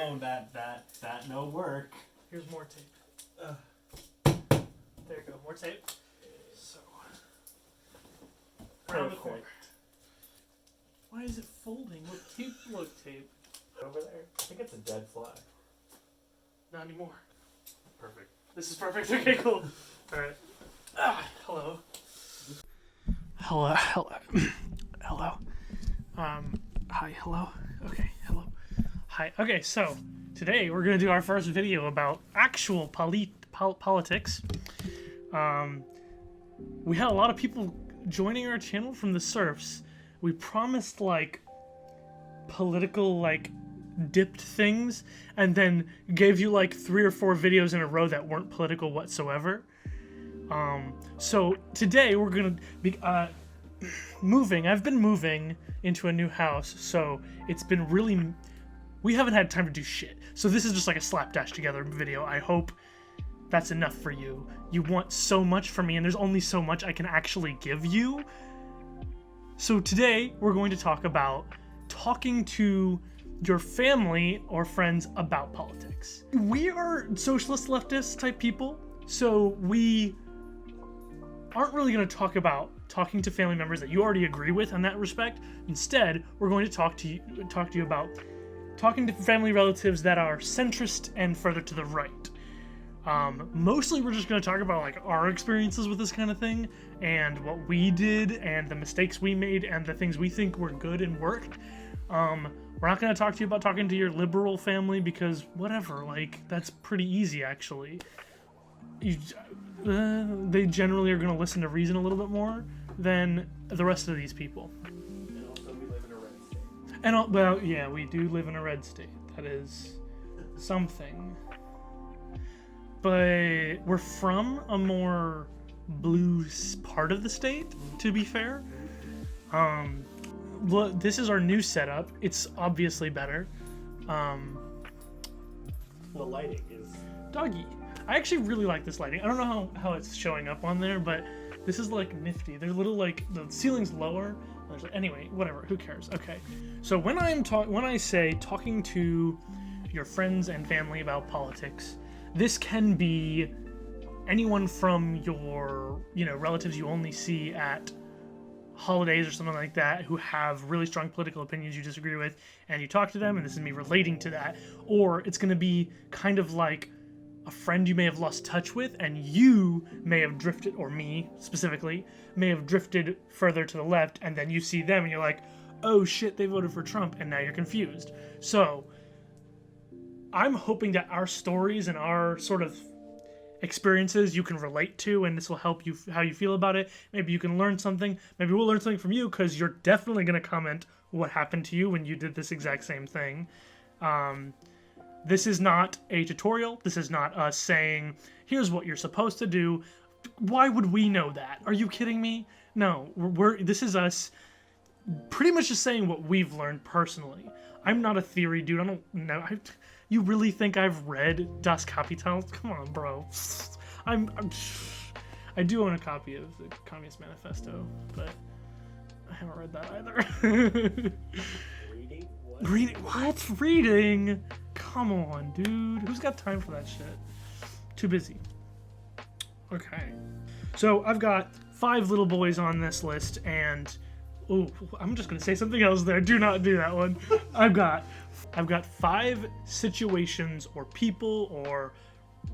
No, that no work. Here's more tape. There you go, more tape. So, around the corner. Why is it folding? Look, tape. Over there. I think it's a dead fly. Not anymore. Perfect. This is perfect. Okay, cool. All right. Hello. Hello. Hi. Hello. Okay. Hello. Hi. Okay. So today we're gonna do our first video about actual politics. We had a lot of people joining our channel from the serfs. We promised like political dipped things, and then gave you like 3 or 4 videos in a row that weren't political whatsoever. So today we're gonna be moving. I've been moving into a new house, so it's been we haven't had time to do shit. So this is just like a slapdash together video. I hope that's enough for you. You want so much from me, and there's only so much I can actually give you. So today we're going to talk about talking to your family or friends about politics. We are socialist leftist type people, so we aren't really going to talk about talking to family members that you already agree with in that respect. Instead, we're going to talk to you about talking to family relatives that are centrist and further to the right. Mostly we're just going to talk about like our experiences with this kind of thing and what we did and the mistakes we made and the things we think were good and worked. We're not going to talk to you about talking to your liberal family because whatever, like that's pretty easy actually. They generally are going to listen to reason a little bit more than the rest of these people. And also we live in a red state. And well, yeah, we do live in a red state. That is something. But we're from a more blue part of the state, to be fair. Well, this is our new setup. It's obviously better. The lighting is... Doggy. I actually really like this lighting. I don't know how it's showing up on there, but this is like nifty. There's little the ceiling's lower. Anyway, whatever. Who cares? Okay. So when I say talking to your friends and family about politics, this can be anyone from your relatives you only see at holidays or something like that who have really strong political opinions you disagree with, and you talk to them, and this is me relating to that. Or it's going to be kind of like a friend you may have lost touch with, and you may have drifted, or me specifically, may have drifted further to the left, and then you see them and you're like, oh shit, they voted for Trump, and now you're confused. So I'm hoping that our stories and our sort of experiences you can relate to, and this will help you how you feel about it. Maybe you can learn something. Maybe we'll learn something from you, because you're definitely going to comment what happened to you when you did this exact same thing. This is not a tutorial. This is not us saying, here's what you're supposed to do. Why would we know that? Are you kidding me? No, this is us pretty much just saying what we've learned personally. I'm not a theory dude. I don't know. You really think I've read Das Kapital? Come on, bro. I do own a copy of the Communist Manifesto, but I haven't read that either. Reading? What? Reading? What? Reading? Come on, dude. Who's got time for that shit? Too busy. Okay. So I've got 5 little boys on this list, and I'm just gonna say something else there. Do not do that one. I've got 5 situations or people or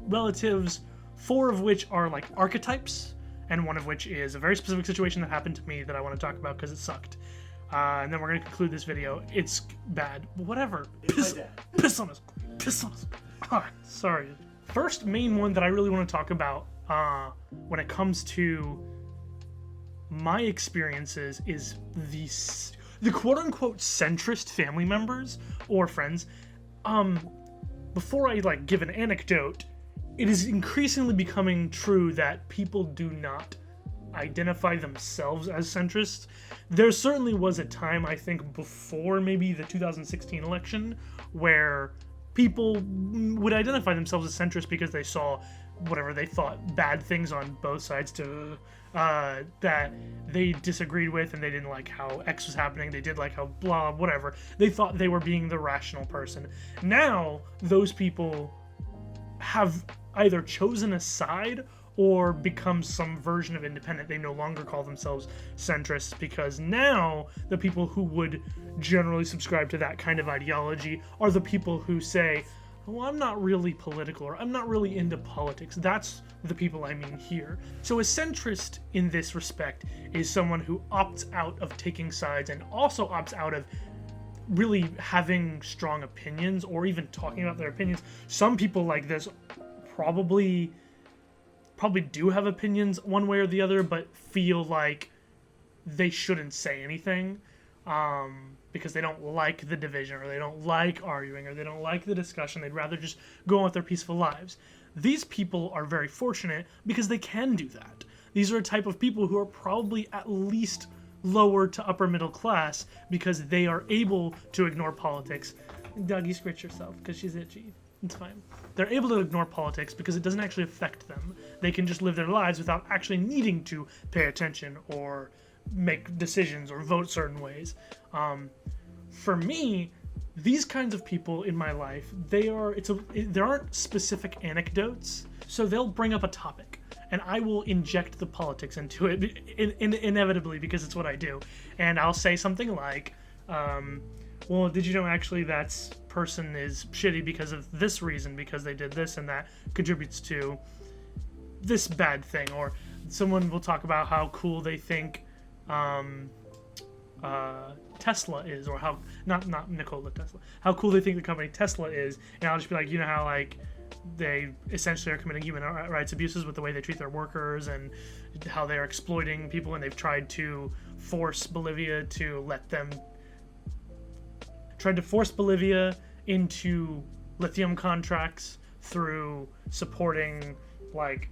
relatives, 4 of which are like archetypes, and 1 of which is a very specific situation that happened to me that I want to talk about because it sucked. And then we're gonna conclude this video. It's bad, but whatever. Piss on us. Piss on us. Sorry. First main one that I really want to talk about when it comes to my experiences is the quote-unquote centrist family members or friends. Before I give an anecdote, it is increasingly becoming true that people do not identify themselves as centrists. There certainly was a time, I think, before maybe the 2016 election where people would identify themselves as centrist because they saw whatever they thought bad things on both sides to that they disagreed with, and they didn't like how X was happening, they did like how blah, whatever. They thought they were being the rational person. Now those people have either chosen a side or become some version of independent. They no longer call themselves centrists, because now the people who would generally subscribe to that kind of ideology are the people who say, well, I'm not really political, or I'm not really into politics. That's the people I mean here. So a centrist in this respect is someone who opts out of taking sides and also opts out of really having strong opinions or even talking about their opinions. Some people like this probably do have opinions one way or the other, but feel like they shouldn't say anything because they don't like the division, or they don't like arguing, or they don't like the discussion. They'd rather just go on with their peaceful lives. These people are very fortunate because they can do that. These are a type of people who are probably at least lower to upper middle class because they are able to ignore politics. Doug, you scratch yourself because she's itchy. It's fine. They're able to ignore politics because it doesn't actually affect them. They can just live their lives without actually needing to pay attention or make decisions or vote certain ways. For me, these kinds of people in my life, there aren't specific anecdotes, so they'll bring up a topic, and I will inject the politics into it inevitably, because it's what I do. And I'll say something like, well, did you know actually that person is shitty because of this reason, because they did this and that contributes to this bad thing. Or someone will talk about how cool they think Tesla is, or how not Nikola Tesla, how cool they think the company Tesla is, and I'll just be like, you know how like they essentially are committing human rights abuses with the way they treat their workers, and how they're exploiting people, and they've tried to force Bolivia into lithium contracts through supporting, like,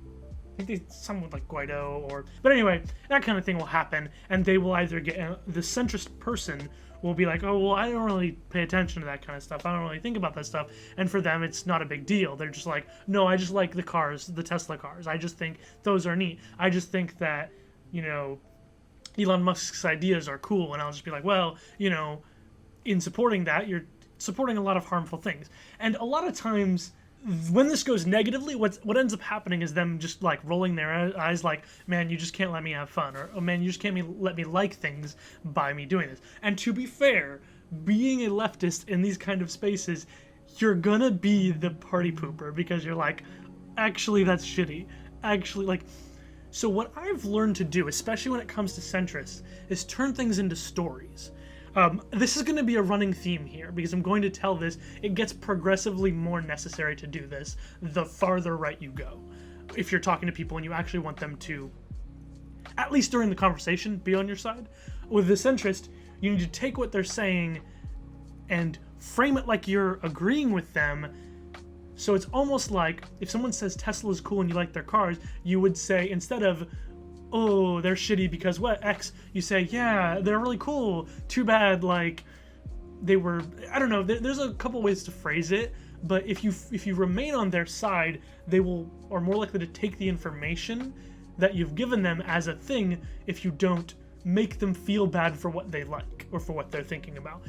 I think someone like Guaido, but anyway, that kind of thing will happen, and they will either get, the centrist person will be like, oh, well, I don't really pay attention to that kind of stuff, I don't really think about that stuff, and for them it's not a big deal. They're just like, no, I just like the cars, the Tesla cars, I just think those are neat, I just think that, you know, Elon Musk's ideas are cool, and I'll just be like, well, you know, in supporting that, you're supporting a lot of harmful things. And a lot of times, when this goes negatively, what ends up happening is them just like rolling their eyes like, man, you just can't let me have fun, or oh man, you just can't let me like things by me doing this. And to be fair, being a leftist in these kind of spaces, you're gonna be the party pooper, because you're like, actually that's shitty, actually, like. So what I've learned to do, especially when it comes to centrists, is turn things into stories. This is going to be a running theme here, because I'm going to tell this. It gets progressively more necessary to do this the farther right you go. If you're talking to people and you actually want them to, at least during the conversation, be on your side. With the centrist, you need to take what they're saying and frame it like you're agreeing with them. So it's almost like if someone says Tesla's cool and you like their cars, you would say, instead of, oh, they're shitty because what, X, you say, yeah, they're really cool, too bad, like, they were, I don't know, there's a couple ways to phrase it, but if you remain on their side, they are more likely to take the information that you've given them as a thing if you don't make them feel bad for what they like, or for what they're thinking about.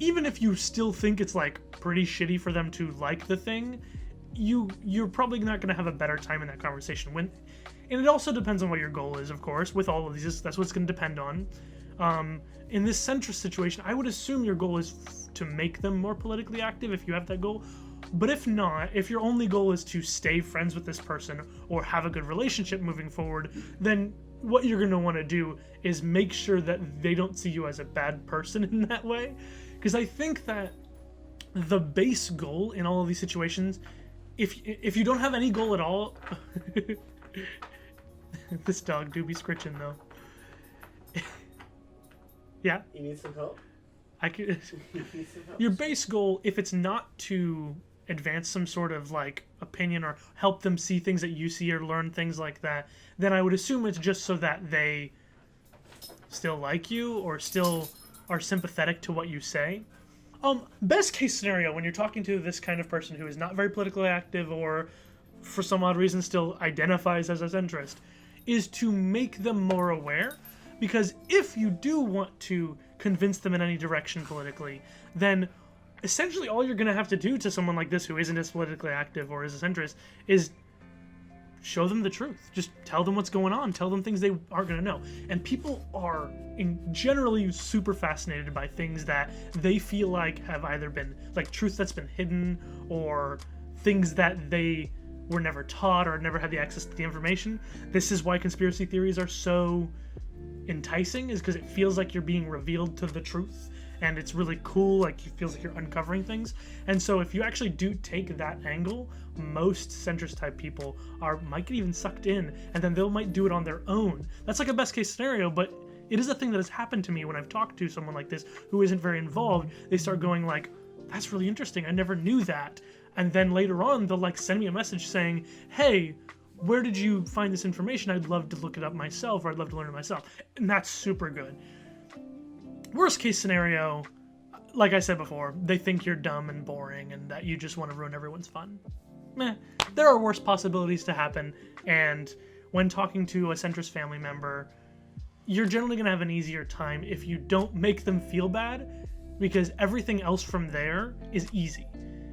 Even if you still think it's, like, pretty shitty for them to like the thing, you're probably not going to have a better time in that conversation. And it also depends on what your goal is, of course. With all of these, that's what it's going to depend on. In this centrist situation, I would assume your goal is to make them more politically active, if you have that goal. But if not, if your only goal is to stay friends with this person or have a good relationship moving forward, then what you're going to want to do is make sure that they don't see you as a bad person in that way. Because I think that the base goal in all of these situations, if you don't have any goal at all... This dog do be scritching though. Yeah? You need some help? I could. Your base goal, if it's not to advance some sort of like opinion or help them see things that you see or learn things like that, then I would assume it's just so that they still like you or still are sympathetic to what you say. Best case scenario, when you're talking to this kind of person who is not very politically active or for some odd reason still identifies as a centrist, is to make them more aware. Because if you do want to convince them in any direction politically, then essentially all you're going to have to do to someone like this who isn't as politically active or is a centrist is show them the truth. Just tell them what's going on. Tell them things they aren't going to know. And people are generally super fascinated by things that they feel like have either been like truth that's been hidden or things that they were never taught or never had the access to the information. This is why conspiracy theories are so enticing, is because it feels like you're being revealed to the truth, and it's really cool. Like, it feels like you're uncovering things. And so if you actually do take that angle, most centrist type people might get even sucked in, and then they might do it on their own. That's like a best case scenario, but it is a thing that has happened to me when I've talked to someone like this who isn't very involved. They start going like, that's really interesting, I never knew that. And then later on they'll like send me a message saying, hey, where did you find this information? I'd love to look it up myself, or I'd love to learn it myself. And that's super good. Worst case scenario, like I said before, they think you're dumb and boring and that you just want to ruin everyone's fun. Meh. There are worse possibilities to happen, and when talking to a centrist family member, you're generally going to have an easier time if you don't make them feel bad, because everything else from there is easy.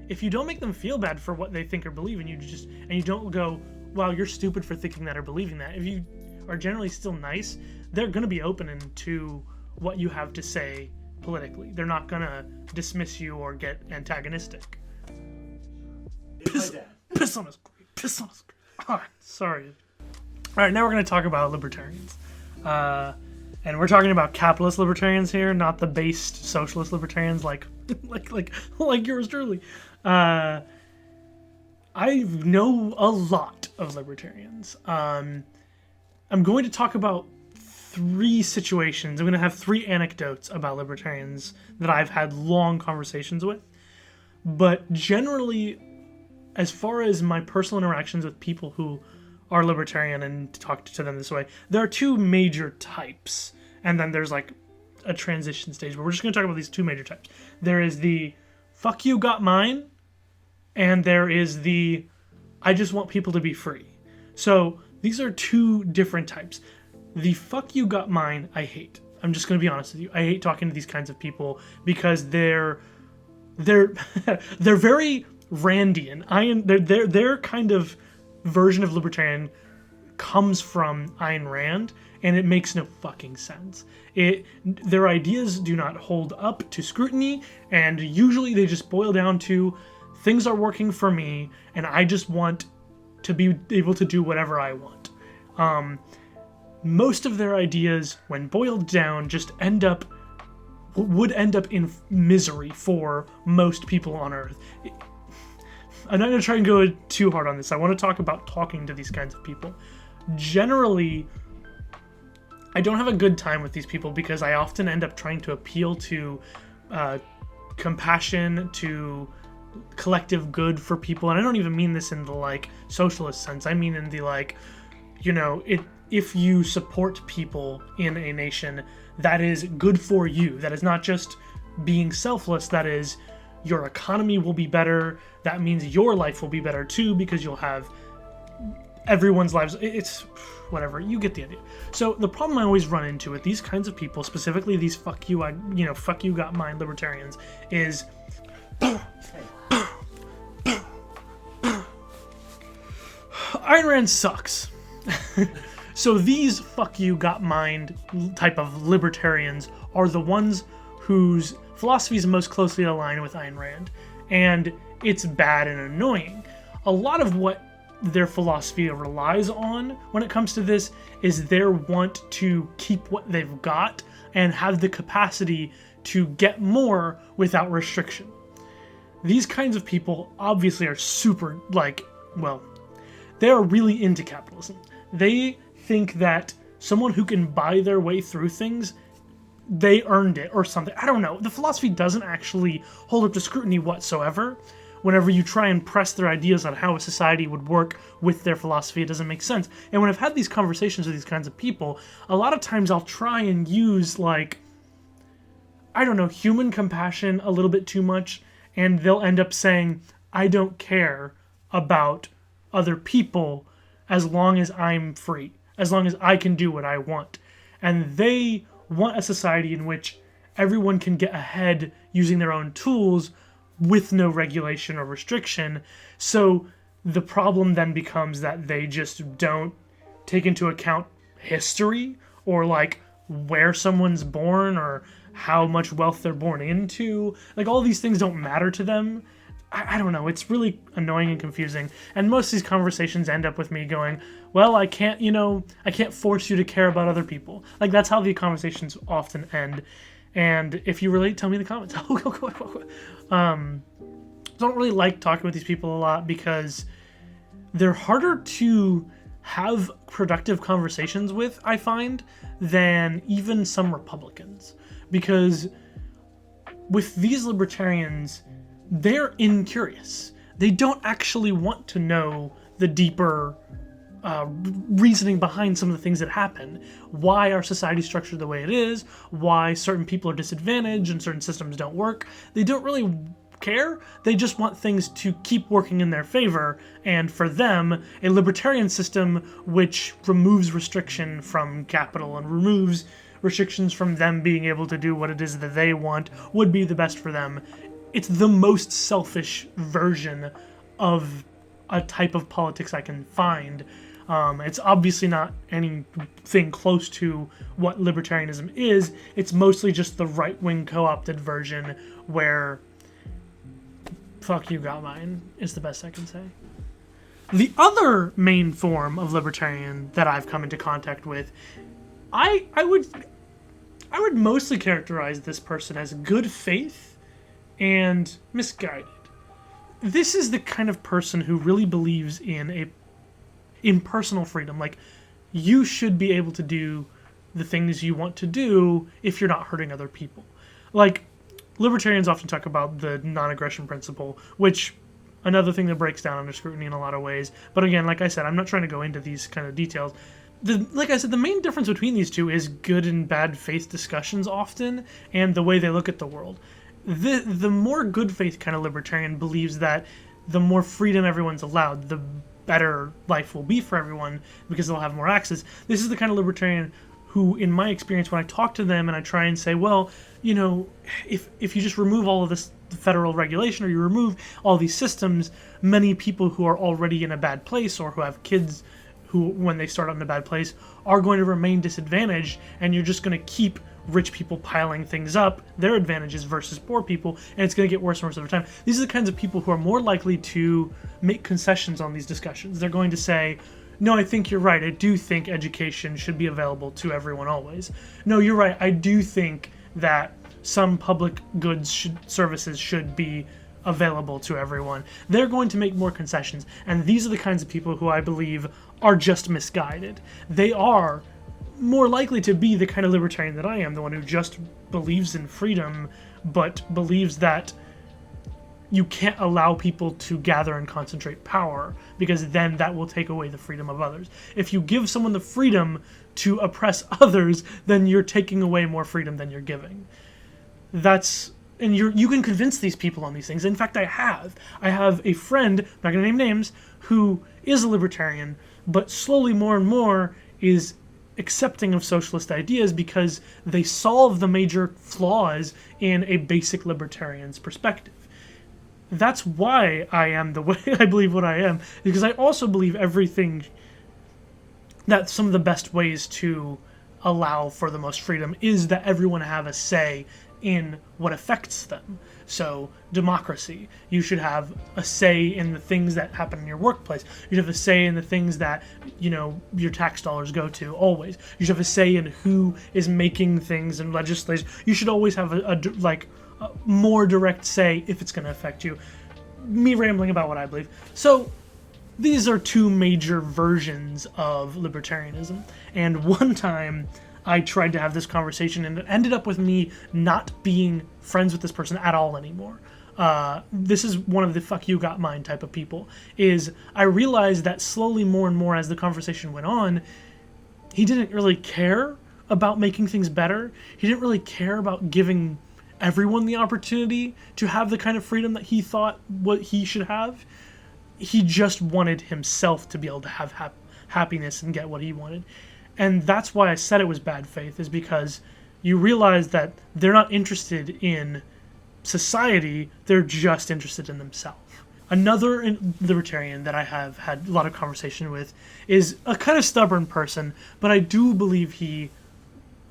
If you don't make them feel bad for what they think or believe, and you don't go, wow, you're stupid for thinking that or believing that. If you are generally still nice, they're going to be open to what you have to say politically. They're not going to dismiss you or get antagonistic. It's my dad. Piss on his grave. Piss on his grave. Alright, sorry. Alright, now we're going to talk about libertarians. And we're talking about capitalist libertarians here, not the based socialist libertarians like yours truly. I know a lot of libertarians. I'm going to talk about 3 situations. I'm going to have 3 anecdotes about libertarians that I've had long conversations with. But generally, as far as my personal interactions with people who are libertarian and talk to them this way, there are 2 major types. And then there's like a transition stage, but we're just going to talk about these 2 major types. There is the fuck you got mine, and there is the I just want people to be free. So these are 2 different types. The fuck you got mine, I hate. I'm just going to be honest with you. I hate talking to these kinds of people because they're very Randian. Their kind of version of libertarian comes from Ayn Rand, and it makes no fucking sense. Their ideas do not hold up to scrutiny, and usually they just boil down to things are working for me, and I just want to be able to do whatever I want. Most of their ideas, when boiled down, just would end up in misery for most people on Earth. I'm not going to try and go too hard on this. I want to talk about talking to these kinds of people. Generally, I don't have a good time with these people because I often end up trying to appeal to compassion, to collective good for people. And I don't even mean this in the like socialist sense. I mean in the like, if you support people in a nation, that is good for you. That is not just being selfless. That is, your economy will be better. That means your life will be better too, because you'll have everyone's lives. It's whatever. You get the idea. So the problem I always run into with these kinds of people, specifically these fuck you got mine libertarians, is Ayn Rand sucks. So these fuck you got mine type of libertarians are the ones whose philosophy is most closely aligned with Ayn Rand, and it's bad and annoying. A lot of what their philosophy relies on when it comes to this is their want to keep what they've got and have the capacity to get more without restriction. These kinds of people obviously are super, they are really into capitalism. They think that someone who can buy their way through things, they earned it or something. I don't know. The philosophy doesn't actually hold up to scrutiny whatsoever. Whenever you try and press their ideas on how a society would work with their philosophy, it doesn't make sense. And when I've had these conversations with these kinds of people, a lot of times I'll try and use, human compassion a little bit too much, and they'll end up saying, I don't care about other people as long as I'm free, as long as I can do what I want. And they want a society in which everyone can get ahead using their own tools with no regulation or restriction. So the problem then becomes that they just don't take into account history or like where someone's born or how much wealth they're born into. Like all these things don't matter to them. I don't know. It's really annoying and confusing. And most of these conversations end up with me going, well, I can't force you to care about other people. Like that's how the conversations often end. And if you relate, tell me in the comments. Don't really like talking with these people a lot because they're harder to have productive conversations with, I find, than even some Republicans. Because with these libertarians, they're incurious. They don't actually want to know the deeper reasoning behind some of the things that happen. Why our society is structured the way it is, why certain people are disadvantaged and certain systems don't work. They don't really care. They just want things to keep working in their favor. And for them, a libertarian system which removes restriction from capital and removes restrictions from them being able to do what it is that they want would be the best for them. It's the most selfish version of a type of politics I can find. It's obviously not anything close to what libertarianism is. It's mostly just the right-wing co-opted version where fuck you got mine is the best I can say. The other main form of libertarian that I've come into contact with, I would mostly characterize this person as good faith and misguided. This is the kind of person who really believes in personal freedom. Like, you should be able to do the things you want to do if you're not hurting other people. Like, libertarians often talk about the non-aggression principle, which another thing that breaks down under scrutiny in a lot of ways. But again, like I said, I'm not trying to go into these kind of details. Like I said, the main difference between these two is good and bad faith discussions often, and the way they look at the world. The more good faith kind of libertarian believes that the more freedom everyone's allowed, the better life will be for everyone because they'll have more access. This is the kind of libertarian who, in my experience, when I talk to them and I try and say, well, you know, if you just remove all of this federal regulation or you remove all these systems, many people who are already in a bad place or who have kids who, when they start out in a bad place, are going to remain disadvantaged, and you're just going to keep rich people piling things up, their advantages versus poor people, and it's going to get worse and worse over time. These are the kinds of people who are more likely to make concessions on these discussions. They're going to say, no, I think you're right. I do think education should be available to everyone always. No, you're right. I do think that some public goods services should be available to everyone. They're going to make more concessions, and these are the kinds of people who I believe are just misguided. They are more likely to be the kind of libertarian that I am, the one who just believes in freedom, but believes that you can't allow people to gather and concentrate power, because then that will take away the freedom of others. If you give someone the freedom to oppress others, then you're taking away more freedom than you're giving. And you can convince these people on these things. In fact, I have a friend, I'm not going to name names, who is a libertarian, but slowly more and more is accepting of socialist ideas because they solve the major flaws in a basic libertarian's perspective. That's why I am the way I believe what I am, because I also believe that some of the best ways to allow for the most freedom is that everyone have a say in what affects them. So democracy, you should have a say in the things that happen in your workplace. You should have a say in the things that, you know, your tax dollars go to always. You should have a say in who is making things and legislation. You should always have a more direct say if it's going to affect you. Me rambling about what I believe. So these are two major versions of libertarianism. And one time I tried to have this conversation, and it ended up with me not being friends with this person at all anymore. This is one of the fuck you got mine type of people. Is I realized that slowly more and more as the conversation went on, he didn't really care about making things better. He didn't really care about giving everyone the opportunity to have the kind of freedom that he thought what he should have. he just wanted himself to be able to have happiness and get what he wanted. And that's why I said it was bad faith, is because you realize that they're not interested in society, they're just interested in themselves. Another libertarian that I have had a lot of conversation with is a kind of stubborn person, but I do believe he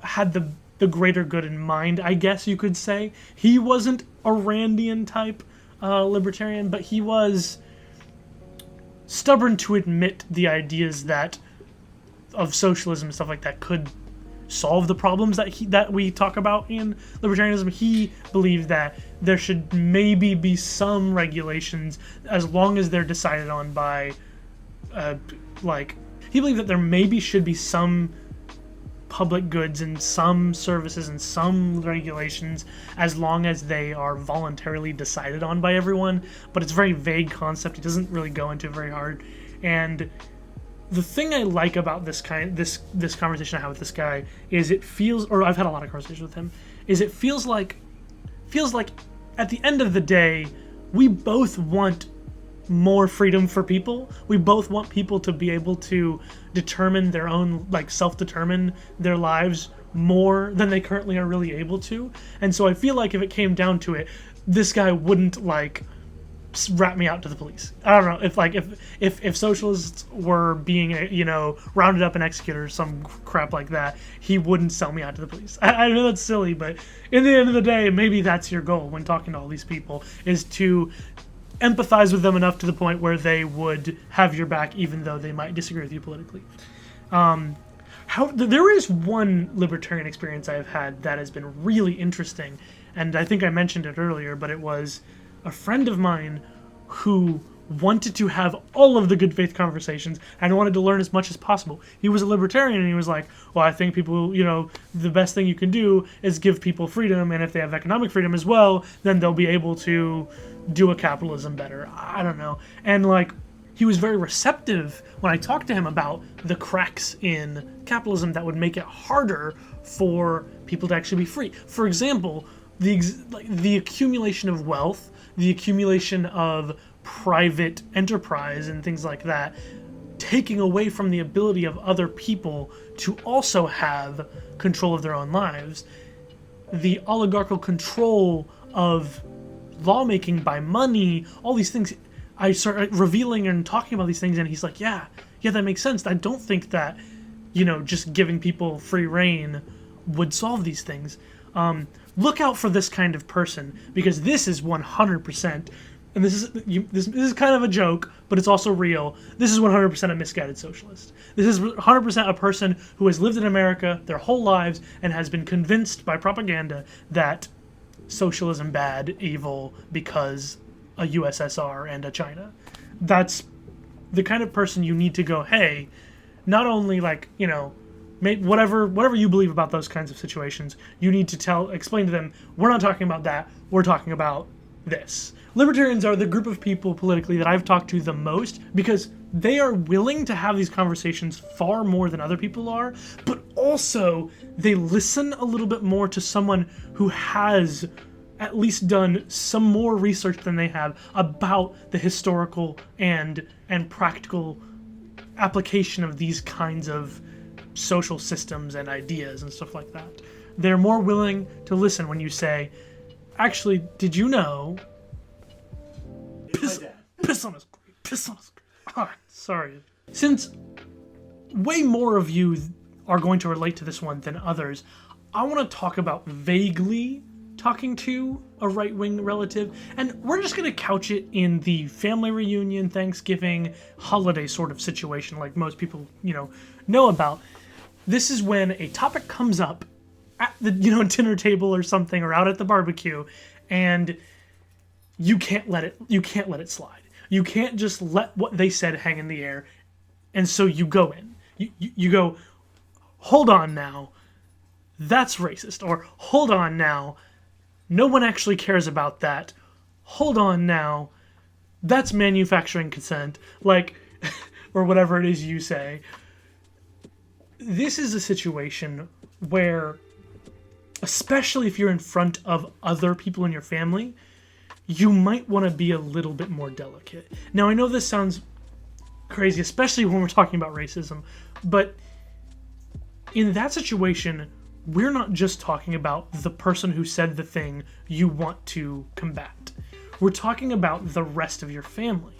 had the greater good in mind, I guess you could say. He wasn't a Randian type libertarian, but he was stubborn to admit the ideas that of socialism and stuff like that could solve the problems that we talk about in libertarianism. He believed that there should maybe be some regulations as long as they're decided on by he believed that there maybe should be some public goods and some services and some regulations as long as they are voluntarily decided on by everyone, but it's a very vague concept. He doesn't really go into it very hard. And the thing I like about this conversation I have with this guy is it feels, or I've had a lot of conversations with him, is it feels like at the end of the day, we both want more freedom for people. We both want people to be able to determine their own, self-determine their lives more than they currently are really able to. And so I feel like if it came down to it, this guy wouldn't rat me out to the police. I don't know if socialists were being rounded up and executed or some crap like that, he wouldn't sell me out to the police. I know that's silly, but in the end of the day, maybe that's your goal when talking to all these people, is to empathize with them enough to the point where they would have your back even though they might disagree with you politically. There is one libertarian experience I've had that has been really interesting, and I think I mentioned it earlier, but it was a friend of mine who wanted to have all of the good faith conversations and wanted to learn as much as possible. He was a libertarian, and he was like, well, I think people, the best thing you can do is give people freedom, and if they have economic freedom as well, then they'll be able to do a capitalism better. I don't know. And he was very receptive when I talked to him about the cracks in capitalism that would make it harder for people to actually be free. For example, the accumulation of wealth, the accumulation of private enterprise and things like that, taking away from the ability of other people to also have control of their own lives. The oligarchical control of lawmaking by money, all these things. I start revealing and talking about these things, and he's like, yeah, that makes sense. I don't think that, just giving people free reign would solve these things. Look out for this kind of person, because this is 100%, and this is kind of a joke, but it's also real. This is 100% a misguided socialist. This is 100% a person who has lived in America their whole lives and has been convinced by propaganda that socialism bad, evil, because a USSR and a China. That's the kind of person you need to go, hey, not only whatever you believe about those kinds of situations, you need to explain to them, we're not talking about that, we're talking about this. Libertarians are the group of people politically that I've talked to the most, because they are willing to have these conversations far more than other people are, but also they listen a little bit more to someone who has at least done some more research than they have about the historical and practical application of these kinds of social systems and ideas and stuff like that. They're more willing to listen when you say, actually, did you know? Piss on us. Sorry. Since way more of you are going to relate to this one than others, I want to talk about vaguely talking to a right-wing relative, and we're just going to couch it in the family reunion, Thanksgiving, holiday sort of situation like most people, know about. This is when a topic comes up at the, dinner table or something, or out at the barbecue, and you can't let it slide. You can't just let what they said hang in the air, and so you go in. You go, hold on now, that's racist, or hold on now, no one actually cares about that. Hold on now, that's manufacturing consent, or whatever it is you say. This is a situation where, especially if you're in front of other people in your family, you might want to be a little bit more delicate. Now, I know this sounds crazy, especially when we're talking about racism, but in that situation, we're not just talking about the person who said the thing you want to combat. We're talking about the rest of your family.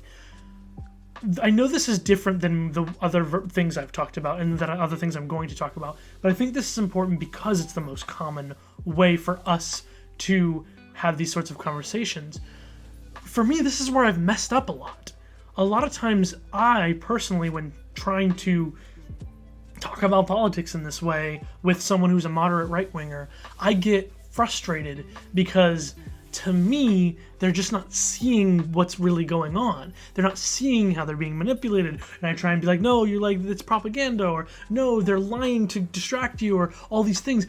I know this is different than the other things I've talked about and the other things I'm going to talk about, but I think this is important because it's the most common way for us to have these sorts of conversations. For me, this is where I've messed up a lot. A lot of times I personally, when trying to talk about politics in this way with someone who's a moderate right-winger, I get frustrated because to me, they're just not seeing what's really going on. They're not seeing how they're being manipulated. And I try and be like, no, you're like, it's propaganda, or no, they're lying to distract you, or all these things.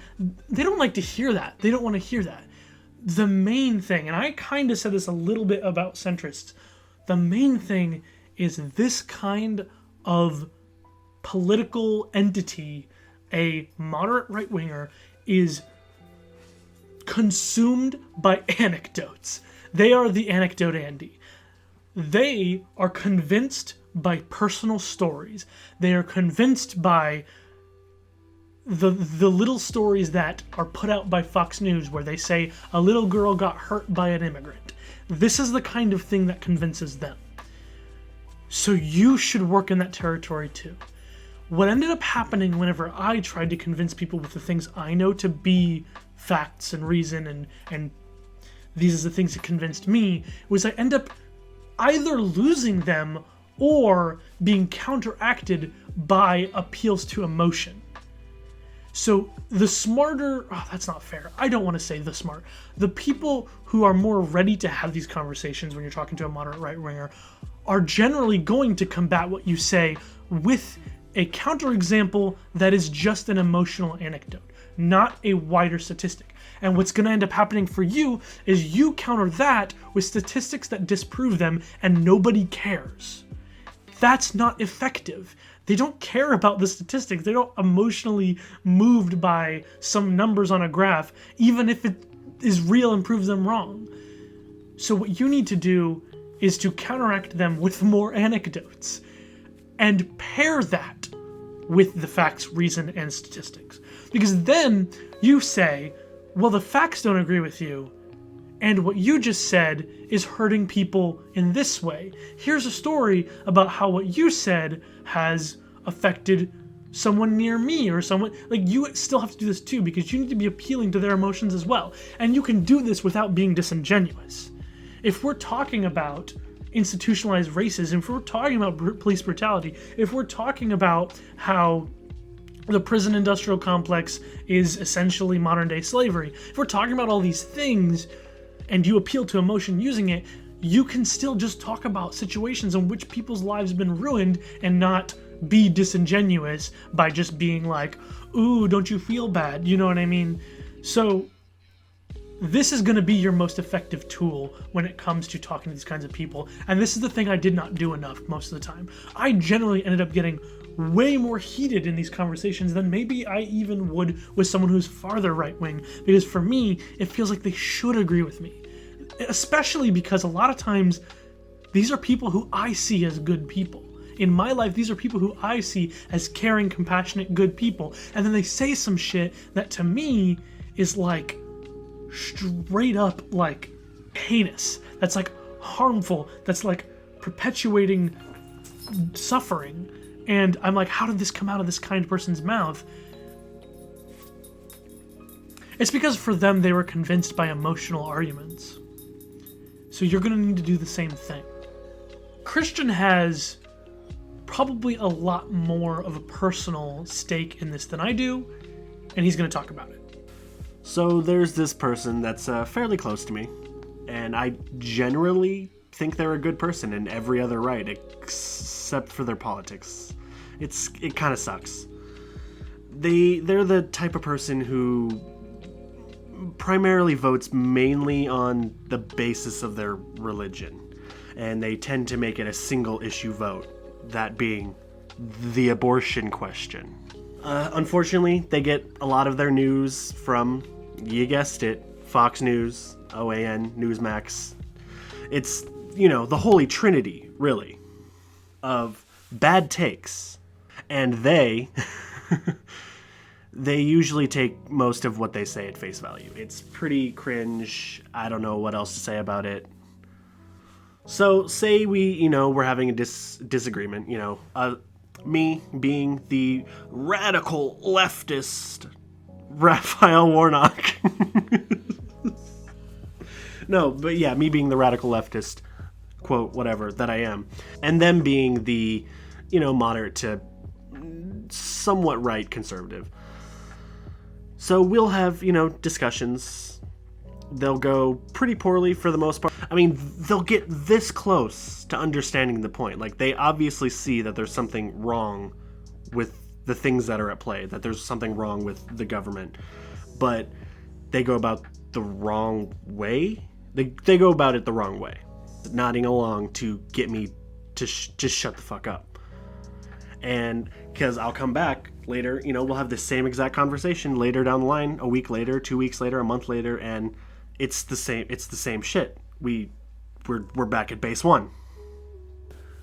They don't like to hear that. They don't want to hear that. The main thing, and I kind of said this a little bit about centrists, the main thing is this kind of political entity, a moderate right-winger, is consumed by anecdotes. They are the anecdote Andy. They are convinced by personal stories. They are convinced by the little stories that are put out by Fox News where they say a little girl got hurt by an immigrant. This is the kind of thing that convinces them. So you should work in that territory too. What ended up happening whenever I tried to convince people with the things I know to be facts and reason and these are the things that convinced me, was I end up either losing them or being counteracted by appeals to emotion. So the smarter, that's not fair. I don't want to say the smart. The people who are more ready to have these conversations when you're talking to a moderate right-winger are generally going to combat what you say with a counterexample that is just an emotional anecdote, not a wider statistic. And what's going to end up happening for you is you counter that with statistics that disprove them and nobody cares. That's not effective. They don't care about the statistics. They don't emotionally moved by some numbers on a graph, even if it is real and proves them wrong. So what you need to do is to counteract them with more anecdotes and pair that with the facts, reason, and statistics. Because then you say, well, the facts don't agree with you, and what you just said is hurting people in this way. Here's a story about how what you said has affected someone near me or someone, like, you still have to do this too because you need to be appealing to their emotions as well. And you can do this without being disingenuous. If we're talking about institutionalized racism, if we're talking about police brutality, if we're talking about how the prison industrial complex is essentially modern day slavery, if we're talking about all these things and you appeal to emotion using it, you can still just talk about situations in which people's lives have been ruined and not be disingenuous by just being like, ooh, don't you feel bad? You know what I mean? So this is going to be your most effective tool when it comes to talking to these kinds of people. And this is the thing I did not do enough most of the time. I generally ended up getting way more heated in these conversations than maybe I even would with someone who's farther right-wing, because for me, it feels like they should agree with me. Especially because a lot of times, these are people who I see as good people. In my life, these are people who I see as caring, compassionate, good people. And then they say some shit that to me is like straight up like heinous. That's like harmful. That's like perpetuating suffering. And I'm like, how did this come out of this kind person's mouth? It's because for them, they were convinced by emotional arguments. So you're going to need to do the same thing. Christian has probably a lot more of a personal stake in this than I do, and he's going to talk about it. So there's this person that's fairly close to me, and I generally think they're a good person in every other right except for their politics. It kind of sucks. They're the type of person who primarily votes mainly on the basis of their religion, and they tend to make it a single issue vote, that being the abortion question. Unfortunately, they get a lot of their news from, you guessed it, Fox News, OAN, Newsmax, It's, the holy trinity, really, of bad takes. And they usually take most of what they say at face value. It's pretty cringe. I don't know what else to say about it. So say we're having a disagreement, me being the radical leftist Raphael Warnock. No, but yeah, me being the radical leftist, quote, whatever, that I am. And them being the, moderate to somewhat right conservative. So we'll have, discussions. They'll go pretty poorly for the most part. I mean, they'll get this close to understanding the point. Like, they obviously see that there's something wrong with the things that are at play, that there's something wrong with the government. But they go about the wrong way. They go about it the wrong way. Nodding along to get me to just shut the fuck up. And because I'll come back later, we'll have the same exact conversation later down the line, a week later, 2 weeks later, a month later, and it's the same shit. We're back at base one.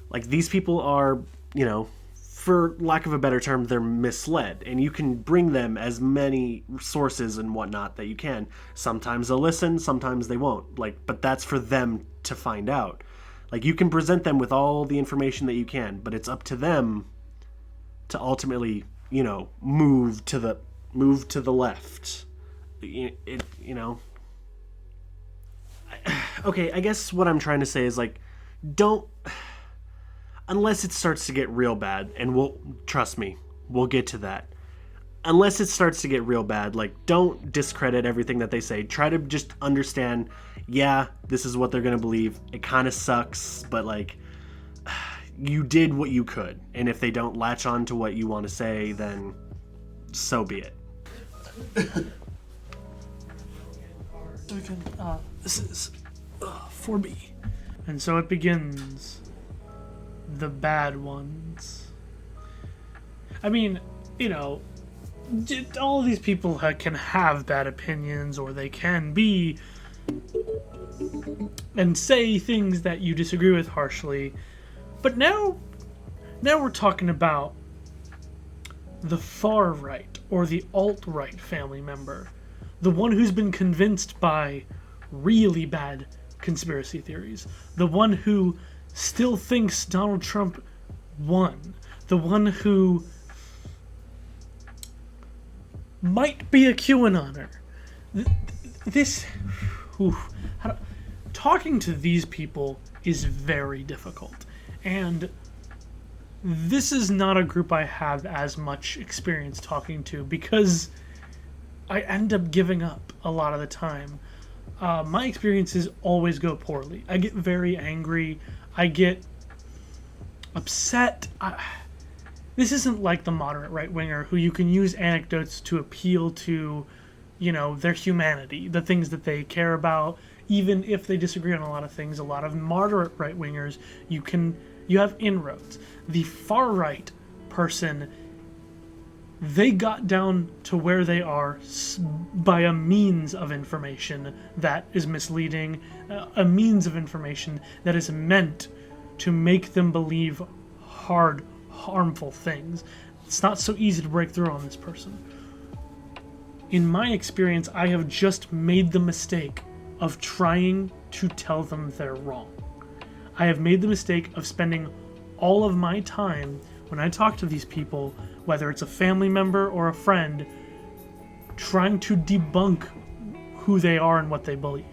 Like, these people are, for lack of a better term, they're misled, and you can bring them as many sources and whatnot that you can. Sometimes they'll listen, sometimes they won't. But that's for them to find out. Like, you can present them with all the information that you can, but it's up to them to ultimately, move to the left. Okay, I guess what I'm trying to say is, don't, unless it starts to get real bad, and trust me, we'll get to that. Unless it starts to get real bad, don't discredit everything that they say. Try to just understand, yeah, this is what they're going to believe. It kind of sucks, but, you did what you could. And if they don't latch on to what you want to say, then so be it. This is 4B. And so it begins. The bad ones. I mean, all of these people can have bad opinions, or they can be and say things that you disagree with harshly. But now we're talking about the far right, or the alt-right family member. The one who's been convinced by really bad conspiracy theories. The one who still thinks Donald Trump won. The one who might be a QAnoner. Talking to these people is very difficult. And this is not a group I have as much experience talking to, because I end up giving up a lot of the time. My experiences always go poorly. I get very angry. I get upset. This isn't like the moderate right-winger who you can use anecdotes to appeal to, their humanity, the things that they care about, even if they disagree on a lot of things. A lot of moderate right-wingers, you have inroads. The far-right person, they got down to where they are by a means of information that is misleading, a means of information that is meant to make them believe harmful things. It's not so easy to break through on this person. In my experience, I have just made the mistake of trying to tell them they're wrong. I have made the mistake of spending all of my time when I talk to these people, whether it's a family member or a friend, trying to debunk who they are and what they believe.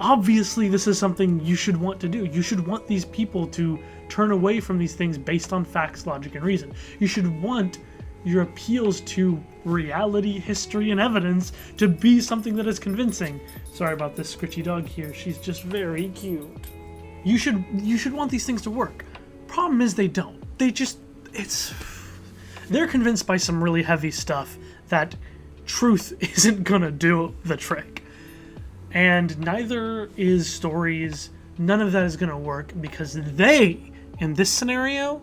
Obviously, this is something you should want to do. You should want these people to turn away from these things based on facts, logic, and reason. You should want your appeals to reality, history, and evidence to be something that is convincing. Sorry about this scritchy dog here. She's just very cute. You should want these things to work. Problem is they don't. They're convinced by some really heavy stuff that truth isn't gonna do the trick. And neither is stories. None of that is gonna work, because they, in this scenario,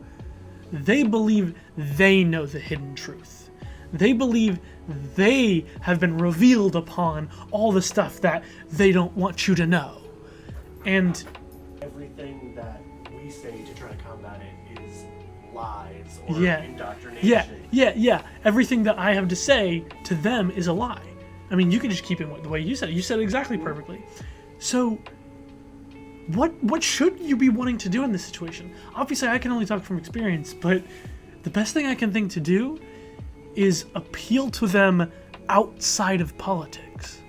they believe they know the hidden truth. They believe they have been revealed upon all the stuff that they don't want you to know. And everything that we say to try to combat it is lies or Yeah. indoctrination. yeah. Everything that I have to say to them is a lie. I mean, you can just keep it the way you said it. You said it exactly perfectly. So, what should you be wanting to do in this situation? Obviously, I can only talk from experience, but the best thing I can think to do is appeal to them outside of politics.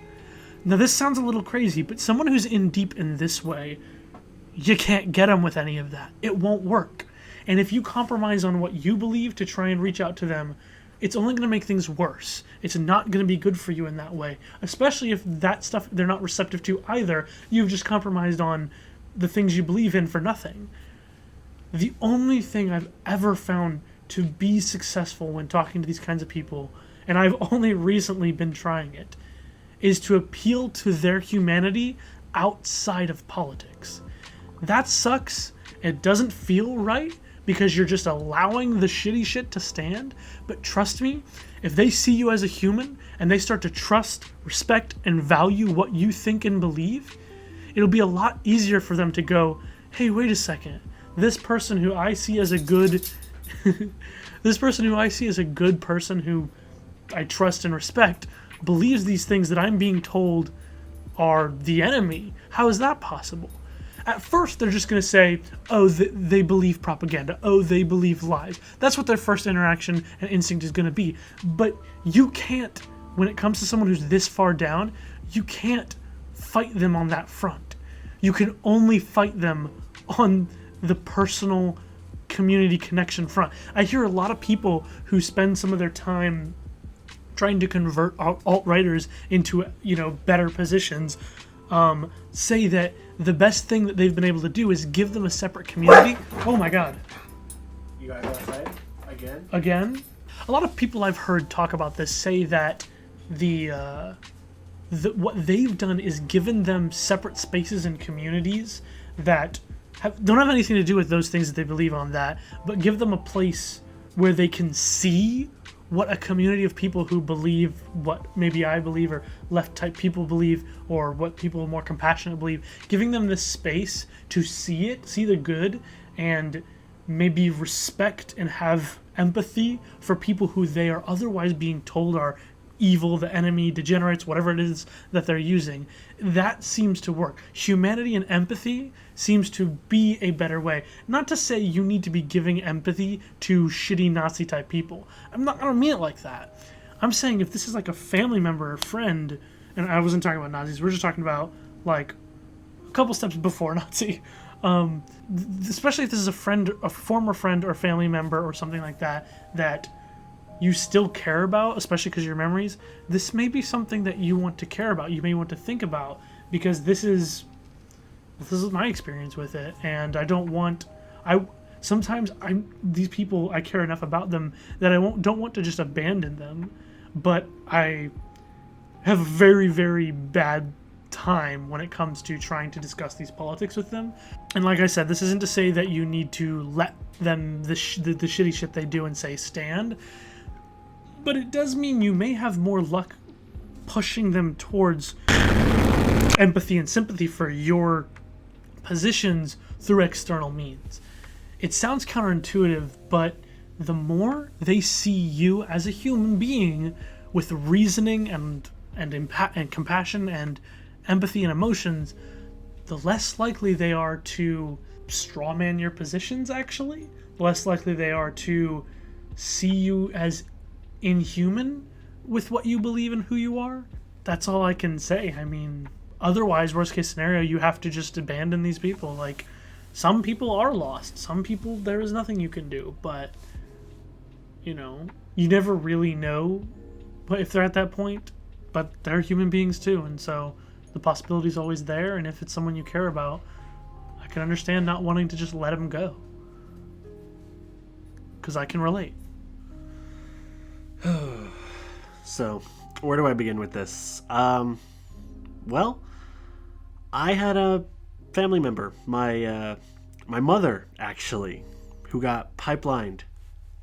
Now, this sounds a little crazy, but someone who's in deep in this way, you can't get them with any of that. It won't work. And if you compromise on what you believe to try and reach out to them, it's only going to make things worse. It's not going to be good for you in that way, especially if that stuff they're not receptive to either. You've just compromised on the things you believe in for nothing. The only thing I've ever found to be successful when talking to these kinds of people, and I've only recently been trying it, is to appeal to their humanity outside of politics. That sucks. It doesn't feel right because you're just allowing the shitty shit to stand. But trust me, if they see you as a human and they start to trust, respect, and value what you think and believe, it'll be a lot easier for them to go, hey, wait a second. This person who I see as a good person who I trust and respect believes these things that I'm being told are the enemy. How is that possible? At first, they're just going to say, oh, they believe propaganda. Oh, they believe lies. That's what their first interaction and instinct is going to be. But you can't, when it comes to someone who's this far down, you can't fight them on that front. You can only fight them on the personal community connection front. I hear a lot of people who spend some of their time trying to convert alt-righters into, better positions, say that the best thing that they've been able to do is give them a separate community. Oh my god. You guys outside? Again? Again? A lot of people I've heard talk about this say that what they've done is given them separate spaces and communities that don't have anything to do with those things that they believe on that, but give them a place where they can see what a community of people who believe what maybe I believe or left type people believe or what people more compassionate believe, giving them this space to see it, see the good, and maybe respect and have empathy for people who they are otherwise being told are evil, the enemy, degenerates, whatever it is that they're using. That seems to work. Humanity and empathy seems to be a better way. Not to say you need to be giving empathy to shitty Nazi type people. I don't mean it like that. I'm saying if this is like a family member or friend, and I wasn't talking about Nazis, we're just talking about like a couple steps before Nazi. Especially if this is a friend, a former friend or family member or something like that you still care about, especially because of your memories, this may be something that you want to care about. You may want to think about, because this is my experience with it, and I don't want. These people, I care enough about them that I don't want to just abandon them, but I have a very, very bad time when it comes to trying to discuss these politics with them. And like I said, this isn't to say that you need to let them the shitty shit they do and say stand. But it does mean you may have more luck pushing them towards empathy and sympathy for your positions through external means. It sounds counterintuitive, but the more they see you as a human being with reasoning and compassion and empathy and emotions, the less likely they are to strawman your positions, actually. The less likely they are to see you as inhuman with what you believe and who you are. That's all I can say. I mean, otherwise, worst case scenario, you have to just abandon these people. Like, some people are lost. Some people, there is nothing you can do. But, you never really know if they're at that point. But they're human beings too, and so the possibility is always there. And if it's someone you care about, I can understand not wanting to just let them go, because I can relate. So, where do I begin with this? Well, I had a family member, my mother, actually, who got pipelined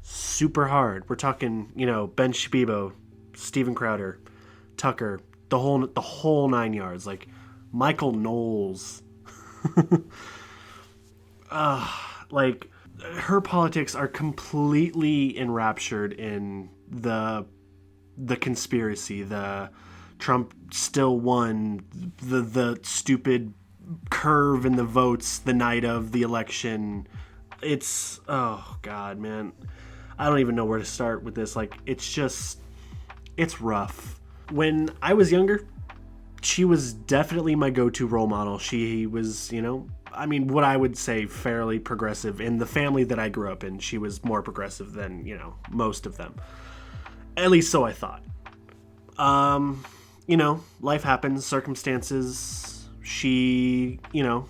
super hard. We're talking, Ben Shabibo, Steven Crowder, Tucker, the whole 9 yards. Like, Michael Knowles Like, her politics are completely enraptured in the conspiracy, the Trump still won, the stupid curve in the votes the night of the election. It's, oh God, man. I don't even know where to start with this. Like, it's rough. When I was younger, she was definitely my go-to role model. She was, I mean, what I would say fairly progressive. In the family that I grew up in, she was more progressive than, most of them. At least so I thought. Life happens, circumstances. She,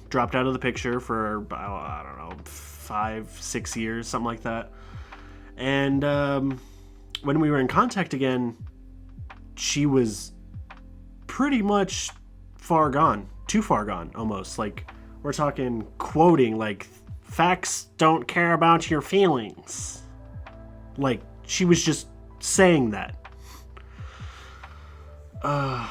dropped out of the picture for, I don't know, 5-6 years, something like that. And when we were in contact again, she was pretty much far gone. Too far gone, almost. Like, we're talking quoting, like, facts don't care about your feelings. Like, she was just saying that. God.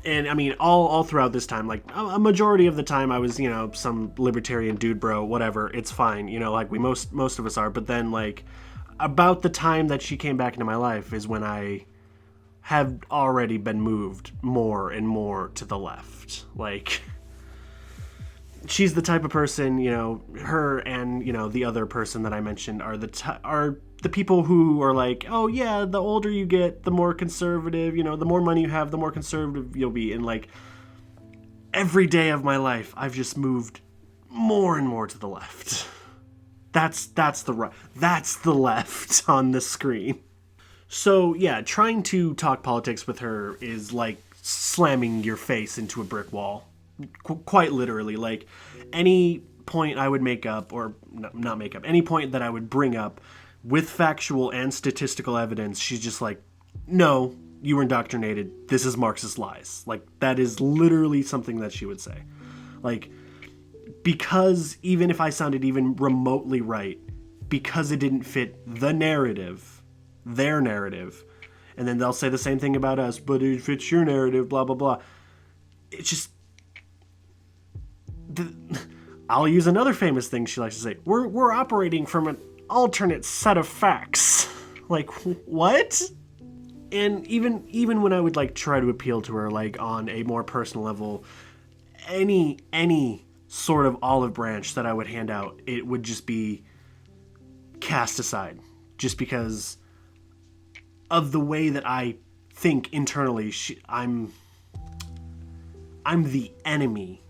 And, I mean, all throughout this time, like, a majority of the time I was, some libertarian dude bro, whatever, it's fine, like most of us are. But then, like, about the time that she came back into my life is when I have already been moved more and more to the left. Like, she's the type of person, her and, the other person that I mentioned are the people who are like, oh yeah, the older you get, the more conservative, the more money you have, the more conservative you'll be. And like, every day of my life, I've just moved more and more to the left. That's the right. That's the left on the screen. So yeah, trying to talk politics with her is like slamming your face into a brick wall. Quite literally. Like, any point I would make up, or not make up, any point that I would bring up with factual and statistical evidence, she's just like, no, you were indoctrinated. This is Marxist lies. Like, that is literally something that she would say. Like, because even if I sounded even remotely right, because it didn't fit the narrative, their narrative, and then they'll say the same thing about us, but it fits your narrative, blah, blah, blah. It's just... I'll use another famous thing she likes to say. We're operating from an alternate set of facts. Like, what? And even when I would like try to appeal to her, like on a more personal level, any sort of olive branch that I would hand out, it would just be cast aside, just because of the way that I think internally. I'm the enemy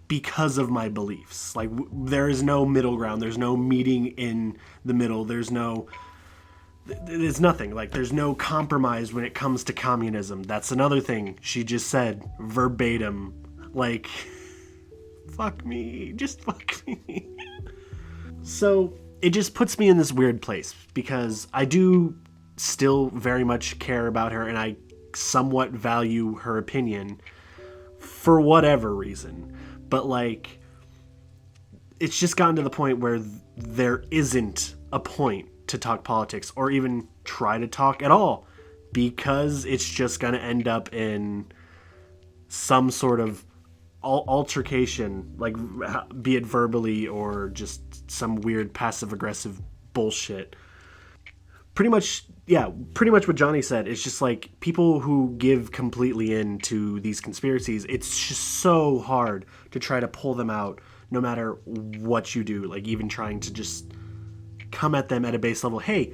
because of my beliefs. Like, there is no middle ground. There's no meeting in the middle. There's nothing. Like, there's no compromise when it comes to communism. That's another thing she just said verbatim. Like, fuck me. Just fuck me. So it just puts me in this weird place, because I do still very much care about her, and I somewhat value her opinion for whatever reason. But, like, it's just gotten to the point where there isn't a point to talk politics or even try to talk at all, because it's just going to end up in some sort of altercation, like, be it verbally or just some weird passive-aggressive bullshit. Pretty much what Johnny said. It's just like, people who give completely in to these conspiracies, it's just so hard to try to pull them out no matter what you do. Like, even trying to just come at them at a base level. Hey,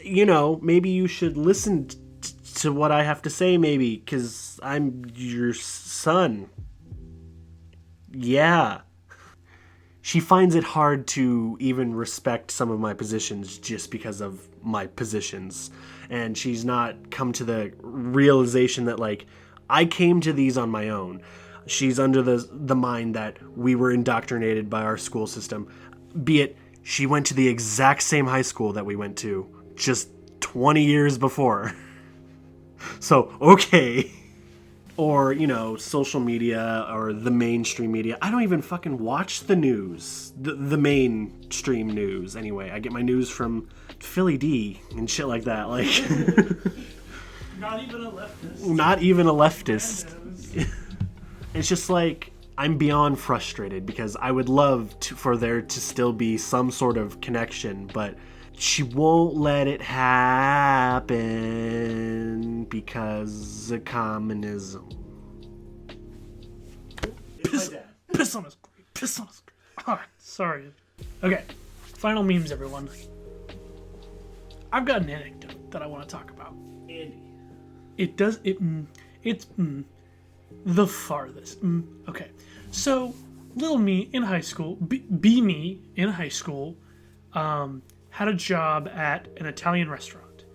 maybe you should listen to what I have to say, maybe, because I'm your son. Yeah. She finds it hard to even respect some of my positions just because of my positions. And she's not come to the realization that, like, I came to these on my own. She's under the mind that we were indoctrinated by our school system. Be it, she went to the exact same high school that we went to just 20 years before. So, okay. Or, social media or the mainstream media. I don't even fucking watch the news. The mainstream news, anyway. I get my news from Philly D and shit like that. Like, Not even a leftist. Not even a leftist. It's just like, I'm beyond frustrated because I would love for there to still be some sort of connection, but she won't let it happen because of communism. It's my dad. Piss on his grave. Piss on his grave. Alright, sorry. Okay, final memes, everyone. I've got an anecdote that I want to talk about. Andy. It's the farthest. Okay, so little me in high school, be me in high school, had a job at an Italian restaurant.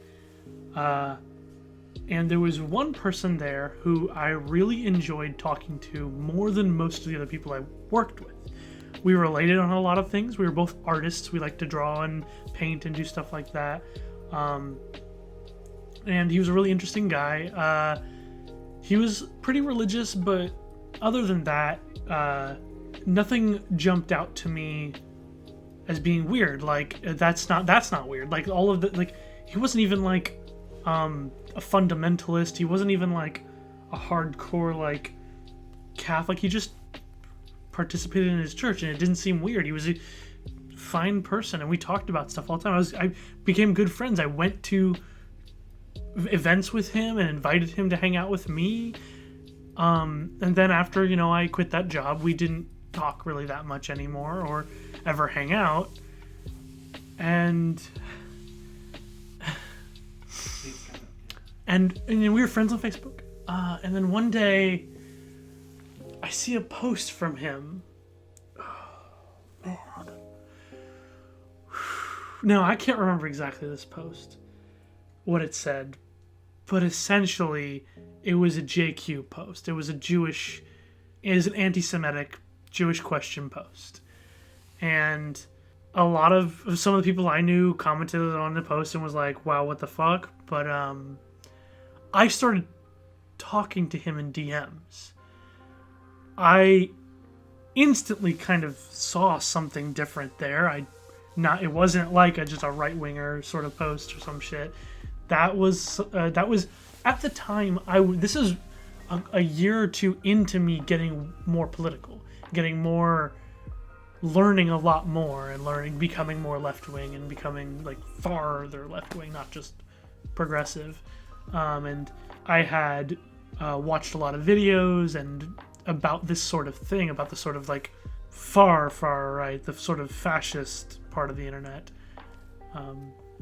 And there was one person there who I really enjoyed talking to more than most of the other people I worked with. We related on a lot of things. We were both artists. We like to draw and paint and do stuff like that. And he was a really interesting guy. He was pretty religious, but other than that, nothing jumped out to me as being weird. Like, that's not weird. Like, all of the, like, he wasn't even like a fundamentalist. He wasn't even like a hardcore like Catholic. He just participated in his church, and it didn't seem weird. He was a fine person, and we talked about stuff all the time. I became good friends. I went to events with him and invited him to hang out with me. And then after, I quit that job, we didn't talk really that much anymore or ever hang out. And we were friends on Facebook. And then one day I see a post from him. Now, I can't remember exactly this post, what it said, but essentially it was a JQ post. It was an anti-Semitic Jewish question post. And some of the people I knew commented on the post and was like, wow, what the fuck? But I started talking to him in DMs. I instantly kind of saw something different there. It wasn't like just a right-winger sort of post or some shit. That was at the time. This is a year or two into me getting more political, learning a lot more, and becoming more left-wing and becoming like farther left-wing, not just progressive. And I had watched a lot of videos and about this sort of thing, about the sort of like far right, the sort of fascist part of the internet.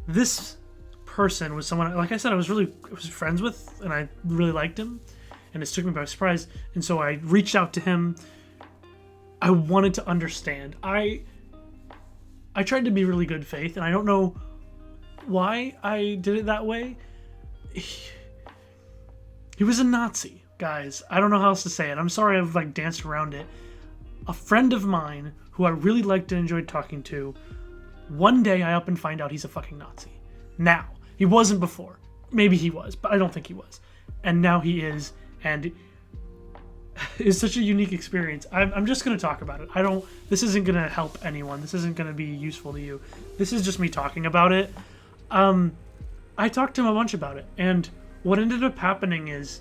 This person was someone, like I said, I was friends with, and I really liked him, and it took me by surprise. And so I reached out to him. I wanted to understand. I tried to be really good faith, and I don't know why I did it that way. He was a Nazi, guys. I don't know how else to say it. I'm sorry I've like danced around it. A friend of mine who I really liked and enjoyed talking to, one day I up and find out he's a fucking Nazi. Now, he wasn't before. Maybe he was, but I don't think he was. And now he is, and it's such a unique experience. I'm just going to talk about it. This isn't going to help anyone. This isn't going to be useful to you. This is just me talking about it. I talked to him a bunch about it, and what ended up happening is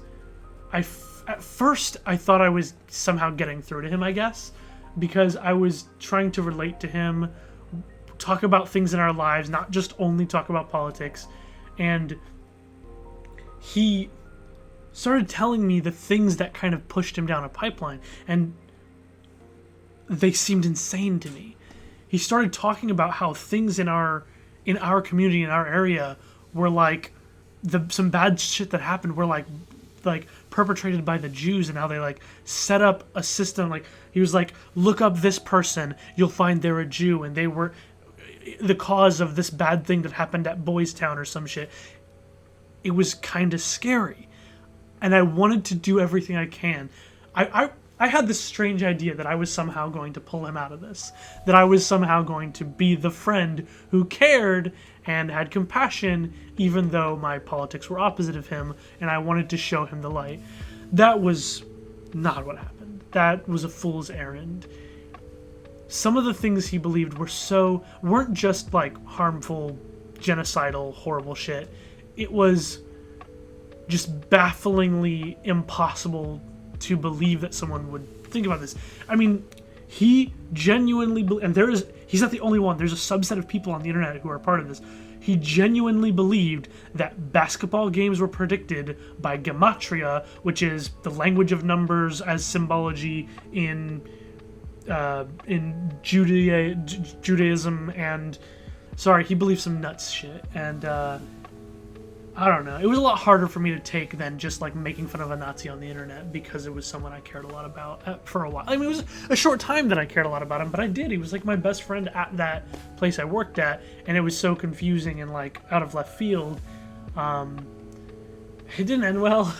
at first I thought I was somehow getting through to him, I guess, because I was trying to relate to him, talk about things in our lives, not just only talk about politics. And he started telling me the things that kind of pushed him down a pipeline, and they seemed insane to me. He started talking about how things in our community, in our area, were like some bad shit that happened were like perpetrated by the Jews, and how they like set up a system. Like, he was like, look up this person, you'll find they're a Jew, and they were the cause of this bad thing that happened at Boys Town or some shit. It was kind of scary, and I wanted to do everything I can. I had this strange idea that I was somehow going to pull him out of this, that I was somehow going to be the friend who cared and had compassion, even though my politics were opposite of him, and I wanted to show him the light. That was not what happened. That was a fool's errand. Some of the things he believed weren't just like harmful, genocidal, horrible shit. It was just bafflingly impossible to believe that someone would think about this. I mean, he genuinely, and he's not the only one. There's a subset of people on the internet who are part of this. He genuinely believed that basketball games were predicted by gematria, which is the language of numbers as symbology in Judaism, and he believed some nuts shit, and I don't know. It was a lot harder for me to take than just like making fun of a Nazi on the internet, because it was someone I cared a lot about for a while. I mean, it was a short time that I cared a lot about him, but I did. He was like my best friend at that place I worked at, and it was so confusing and like out of left field. It didn't end well.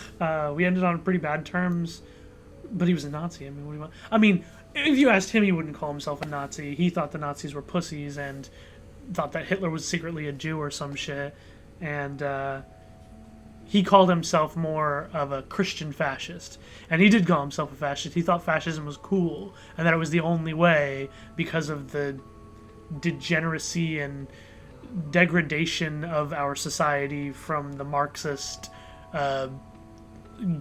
We ended on pretty bad terms, but he was a Nazi. I mean, what do you want? I mean, if you asked him, he wouldn't call himself a Nazi. He thought the Nazis were pussies and thought that Hitler was secretly a Jew or some shit. And he called himself more of a Christian fascist. And he did call himself a fascist. He thought fascism was cool, and that it was the only way because of the degeneracy and degradation of our society from the Marxist,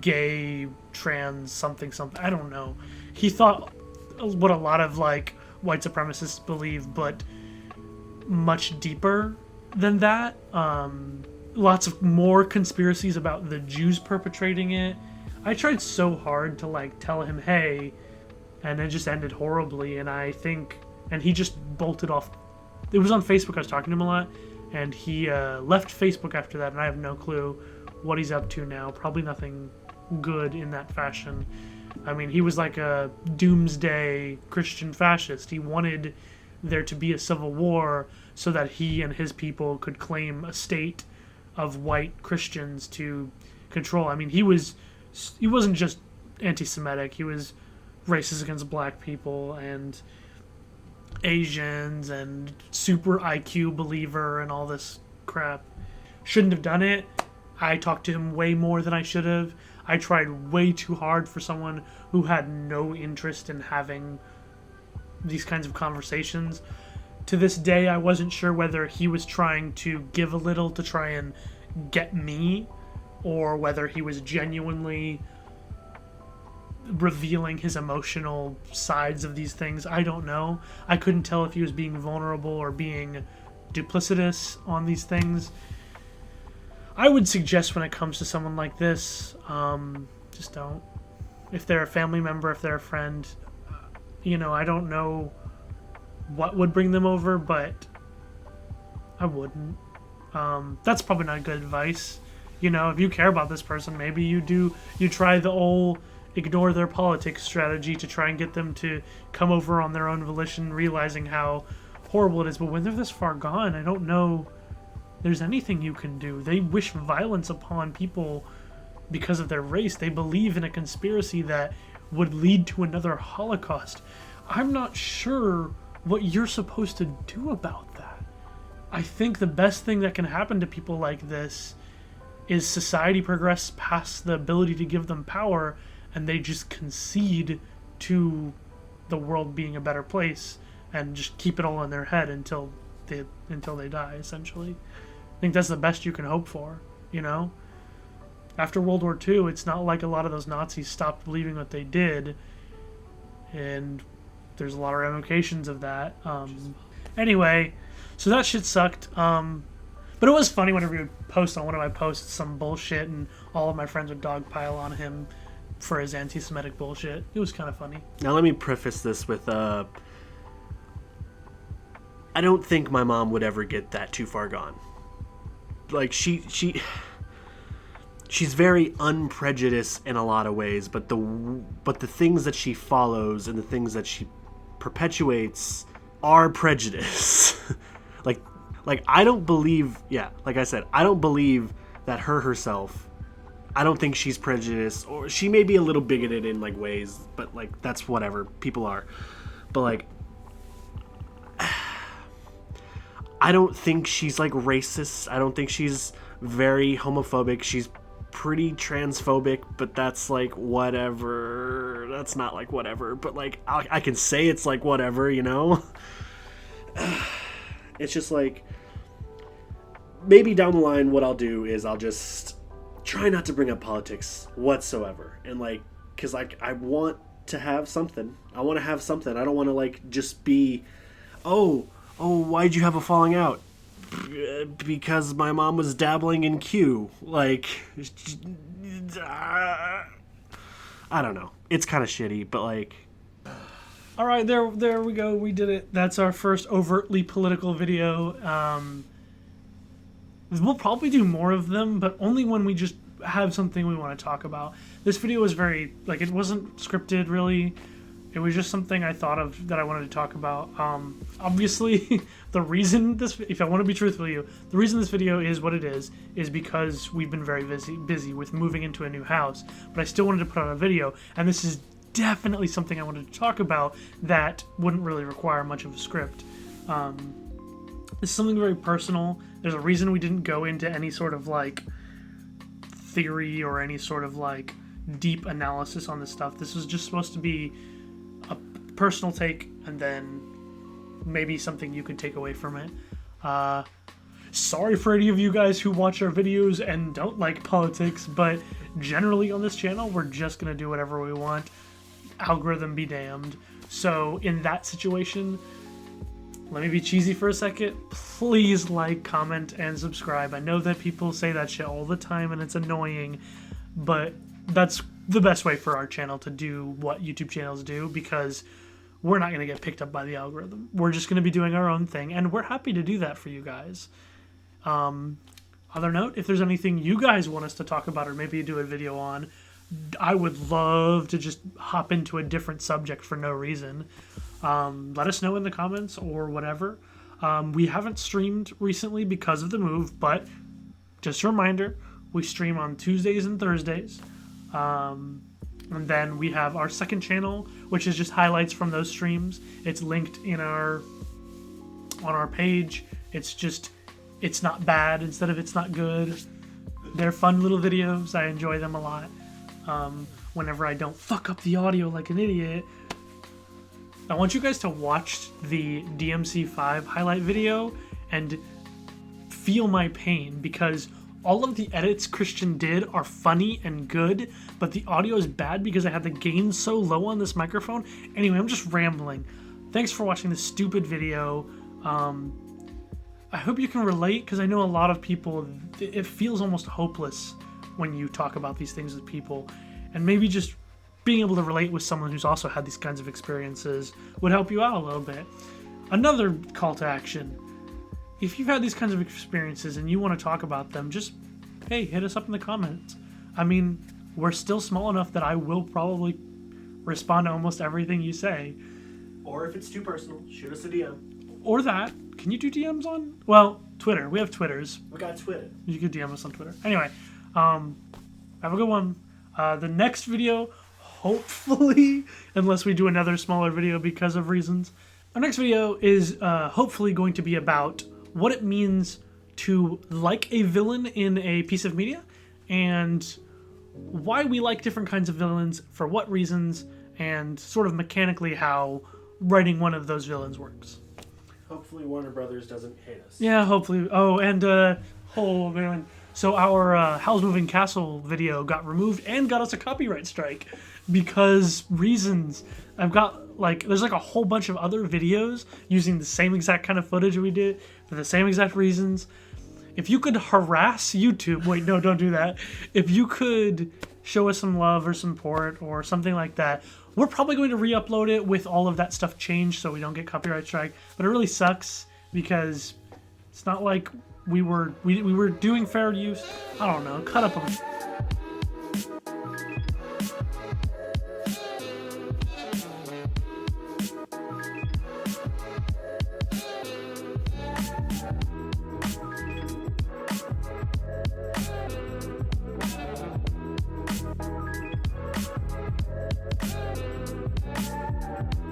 gay, trans, something. I don't know. He thought what a lot of, like, white supremacists believe, but much deeper than that. Lots of more conspiracies about the Jews perpetrating it. I tried so hard to like tell him, hey, and it just ended horribly. And he just bolted off. It was on Facebook. I was talking to him a lot, and he left Facebook after that, and I have no clue what he's up to now. Probably nothing good in that fashion. I mean, he was like a doomsday Christian fascist. He wanted there to be a civil war so that he and his people could claim a state of white Christians to control. I mean, he wasn't just anti-Semitic. He was racist against black people and Asians and super IQ believer and all this crap. Shouldn't have done it. I talked to him way more than I should have. I tried way too hard for someone who had no interest in having these kinds of conversations. To this day, I wasn't sure whether he was trying to give a little to try and get me, or whether he was genuinely revealing his emotional sides of these things. I don't know. I couldn't tell if he was being vulnerable or being duplicitous on these things. I would suggest when it comes to someone like this, just don't. If they're a family member, if they're a friend, I don't know what would bring them over, but I wouldn't. That's probably not good advice. If you care about this person, maybe you try the old ignore their politics strategy to try and get them to come over on their own volition, realizing how horrible it is. But when they're this far gone, I don't know there's anything you can do. They wish violence upon people because of their race. They believe in a conspiracy that would lead to another Holocaust. I'm not sure what you're supposed to do about that. I think the best thing that can happen to people like this is society progress past the ability to give them power, and they just concede to the world being a better place and just keep it all in their head until they die, essentially. I think that's the best you can hope for, After World War II, it's not like a lot of those Nazis stopped believing what they did, and there's a lot of ramifications of that. Anyway, so that shit sucked. But it was funny whenever he would post on one of my posts some bullshit, and all of my friends would dogpile on him for his anti-Semitic bullshit. It was kind of funny. Now let me preface this with, I don't think my mom would ever get that too far gone. Like, she's very unprejudiced in a lot of ways, but the things that she follows and the things that she perpetuates are prejudice. like I don't believe, like I said, I don't believe that herself, I don't think she's prejudiced, or she may be a little bigoted in like ways, but like that's whatever, people are. But like, I don't think she's like racist. I don't think she's very homophobic. She's pretty transphobic, but that's like whatever. That's not like whatever, but like I can say it's like whatever, It's just like, maybe down the line what I'll do is I'll just try not to bring up politics whatsoever, and like because like I want to have something. I want to have something. I don't want to like just be, oh, why'd you have a falling out? Because my mom was dabbling in Q. Like, I don't know. It's kind of shitty, but like. All right, there we go. We did it. That's our first overtly political video. We'll probably do more of them, but only when we just have something we want to talk about. This video was very, like, it wasn't scripted, really. It was just something I thought of that I wanted to talk about. Obviously, the reason this, if I want to be truthful with you, the reason this video is what it is because we've been very busy with moving into a new house, but I still wanted to put out a video, and this is definitely something I wanted to talk about that wouldn't really require much of a script. This is something very personal. There's a reason we didn't go into any sort of like theory or any sort of like deep analysis on this stuff. This was just supposed to be a personal take, and then maybe something you could take away from it. Sorry for any of you guys who watch our videos and don't like politics, but generally on this channel, we're just gonna do whatever we want. Algorithm be damned. So in that situation, let me be cheesy for a second. Please like, comment, and subscribe. I know that people say that shit all the time and it's annoying, but that's the best way for our channel to do what YouTube channels do, because we're not going to get picked up by the algorithm. We're just going to be doing our own thing, and we're happy to do that for you guys. Other note, if there's anything you guys want us to talk about or maybe do a video on, I would love to just hop into a different subject for no reason. Let us know in the comments or whatever. We haven't streamed recently because of the move, but just a reminder, we stream on Tuesdays and Thursdays. And then we have our second channel, which is just highlights from those streams. It's linked in on our page. It's not bad instead of it's not good. They're fun little videos. I enjoy them a lot. Whenever I don't fuck up the audio like an idiot. I want you guys to watch the DMC5 highlight video and feel my pain, because all of the edits Christian did are funny and good, but the audio is bad because I had the gain so low on this microphone. Anyway, I'm just rambling. Thanks for watching this stupid video. I hope you can relate, because I know a lot of people, it feels almost hopeless when you talk about these things with people, and maybe just being able to relate with someone who's also had these kinds of experiences would help you out a little bit. Another call to action: if you've had these kinds of experiences and you want to talk about them, just, hey, hit us up in the comments. I mean, we're still small enough that I will probably respond to almost everything you say. Or if it's too personal, shoot us a DM. Or that. Can you do DMs on? Well, Twitter. We have Twitters. We got Twitter. You could DM us on Twitter. Anyway, have a good one. The next video, hopefully, unless we do another smaller video because of reasons, our next video is hopefully going to be about what it means to like a villain in a piece of media, and why we like different kinds of villains, for what reasons, and sort of mechanically how writing one of those villains works. Hopefully Warner Brothers doesn't hate us. Yeah, hopefully. Oh, and oh man. So our Howl's Moving Castle video got removed and got us a copyright strike because reasons. I've got there's a whole bunch of other videos using the same exact kind of footage we did for the same exact reasons. If you could harass YouTube, wait, no, don't do that. If you could show us some love or support or something like that, we're probably going to re-upload it with all of that stuff changed so we don't get copyright strike. But it really sucks because it's not like we were doing fair use. I don't know. Cut up a